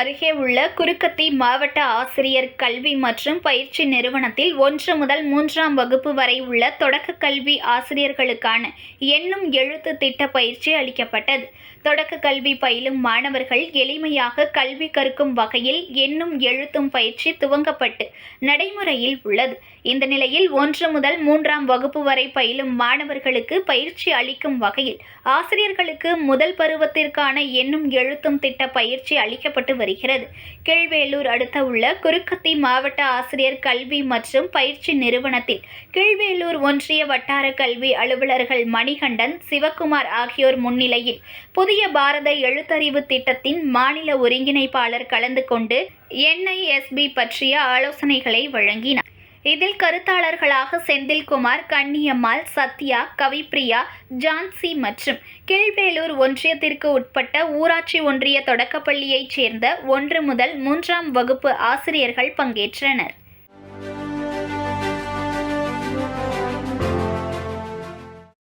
அருகே உள்ள குருக்கத்தி மாவட்ட ஆசிரியர் கல்வி மற்றும் பயிற்சி நிறுவனத்தில் 1 முதல் 3ஆம் வகுப்பு வரை உள்ள தொடக்க கல்வி ஆசிரியர்களுக்கான எண்ணும் எழுத்து திட்ட பயிற்சி அளிக்கப்பட்டது. தொடக்க கல்வி பயிலும் மாணவர்கள் எளிமையாக கல்வி கற்கும் வகையில் எண்ணும் எழுத்தும் பயிற்சி துவங்கப்பட்டு நடைமுறையில் உள்ளது. இந்த நிலையில் 1 முதல் 3ஆம் வகுப்பு வரை பயிலும் மாணவர்களுக்கு பயிற்சி அளிக்கும் வகையில் ஆசிரியர்களுக்கு முதல் பருவத்திற்கான எண்ணும் எழுத்தும் திட்ட பயிற்சி அளிக்கப்பட்டு வருகிறது. கீழ்வேளூர் அடுத்த உள்ள குருக்கத்தி மாவட்ட ஆசிரியர் கல்வி மற்றும் பயிற்சி நிறுவனத்தில் கீழ்வேளூர் ஒன்றிய வட்டார கல்வி அலுவலர்கள் மணிகண்டன், சிவக்குமார் ஆகியோர் முன்னிலையில் புதிய பாரத எழுத்தறிவு திட்டத்தின் மாநில ஒருங்கிணைப்பாளர் கலந்து கொண்டு NISB பற்றிய ஆலோசனைகளை வழங்கினார். இதில் கருத்தாளர்களாக செந்தில்குமார், கன்னியம்மாள், சத்யா, கவிப்பிரியா, ஜான்சி மற்றும் கீழ்வேளூர் ஒன்றியத்திற்கு உட்பட்ட ஊராட்சி ஒன்றிய தொடக்கப்பள்ளியைச் சேர்ந்த 1 முதல் 3ஆம் வகுப்பு ஆசிரியர்கள் பங்கேற்றனர்.